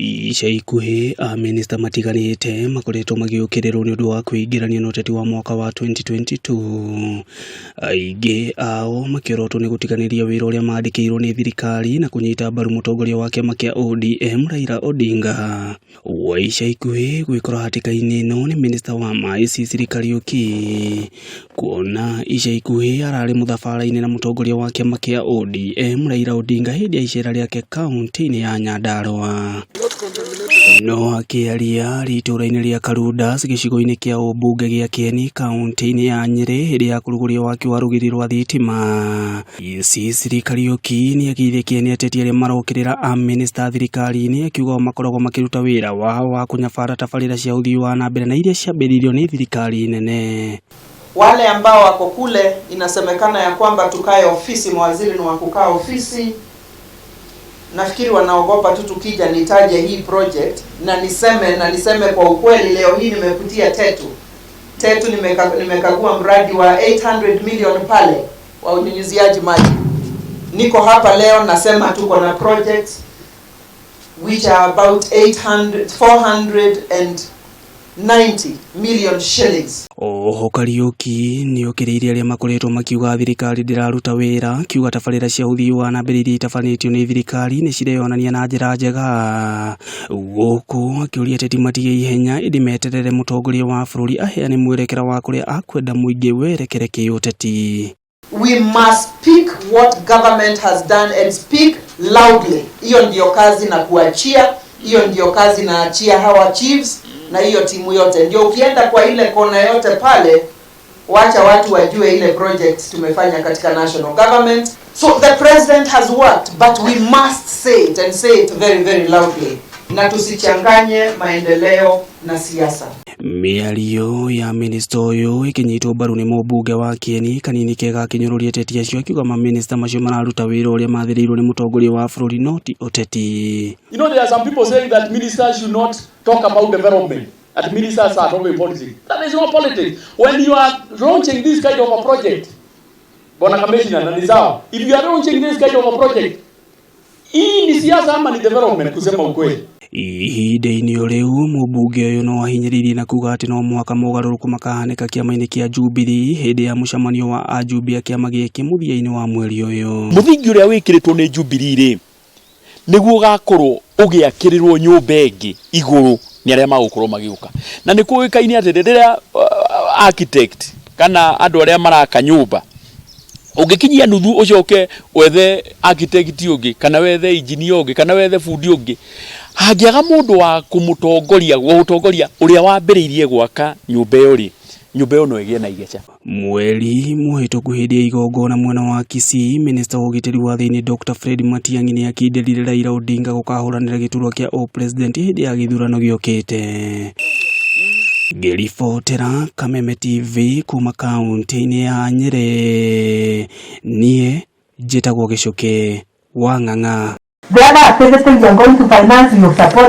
Ica ikuhi aminista matiganite makoretwo magiukirirwo ni undu wa kuingirania na uteti wa mwaka wa 2022. Aingi ao makirotwo ni gutiganiria wira uria maandikirwo ni thirikari na kunyita mbaru mutongoria wa kiama kia ODM Raila Odinga. Wa ica ikuhi gwikora hatikaini no ni minista wa maai Sicily Kariuki, kuona ica ikuhi arari muthabara-ini na mutongoria wa kiama kia ODM Raila Odinga hindi ya icera riake kaunti-ini ya Nyandarua. No akiaria ritura-ini ria Karudas gicigo-ini kia ubunge gia Kieni kaunti-ini ya Nyeri hindi ya kuruguria waki wa rugiri rwa thitima. Sicily Kariuki ni agire Kieni ateti aria marokirira aminista thirikari-ini akiuga makoragwo makiruta wira wa kunyabara tabarira cia uthii wa na mbere na iria ciambiririo ni thirikari nene. Wale ambao wako kule inasemekana ya kwamba tukae ofisi, mawaziri ni wa kukaa ofisi. Nafikiri wanaogopa tu tukija nitaje hii project na niseme kwa ukweli. Leo hii nimepitia Tetu nimekagua mradi wa 800 million pale wa unyunyiziaji maji. Niko hapa leo nasema tuko na projects which are about 490 million shillings. Oho Kariuki ni okiriria aria makoretwo makiuga thirikari ndiraruta wira, kiuga tabarira cia uthii wa na mbere iria itabanitio ni thirikari ni cireyonania na njira njega. Guku akiuria ateti matige ihenya indi meterere mutongoria wa bururi aheane mwerekera wa kuria akwenda muingi werekere kiuteti. We must speak what government has done and speak loudly. Hiyo ndio kazi na kuachia, hiyo ndio kazi na achia hawa chiefs na hiyo timu yote. Ndio ukienda kwa ile kona yote pale, wacha watu wajue ile project tumefanya katika national government. So the president has worked, but we must say it and say it very, very loudly. Na tusichanganye maendeleo na siasa. Miario ya minista uyu ikinyitwo mbaru ni mubunge wa Kieni kanini kega kinyururia ateti acio akiuga maminista macio mararuta wira uria mathirirwo ni mutongoria wa bururi no ti uteti. You know, there are some people saying that ministers should not talk about development, that ministers are talking politics. That is not politics. When you are launching this kind of a project, Bwana Kameme na nizao, if you are launching this kind of a project, hii ni siasa ama ni development kusema ukweli? Ihinda-ini riu mubunge uyu no ahinyiririe na kuga ati no mwaka mugaruruku makahaneka kiama-ini kia Jubilee hindi ya mucemanio wa ajumbe a kiama giki muthia-ini wa mweri uyu. Muthingi uria wikiritwo ni Jubilee ri niguo gakorwo ugiakirirwo nyumba ingi iguru ni aria magukorwo magiuka, na ni kuikaini ati riria architect kana andu aria maraka nyumba ugikinyia nuthu ucoke wethe architect ungi kana wethe engineer ungi kana wethe fundi ungi, hangiaga mundu wa kumutongoria uria wambiriirie gwaka nyumba iyo ri nyumba iyo no igie na igeca. Mweri muhituku hindi ya igongona mwena wa Kisii, minista wa ugitiri wa thiini Dr. Fred Matiang'i ni akindirire Raila Odinga gukahuranira giturwa kia president hindi ya githurano giokite. Ngiribotera Kameme TV kuma kaunti-ini ya Nyeri, nie njitagwo Gicuki wa Ng'ang'a. The other activities you are going to finance, you support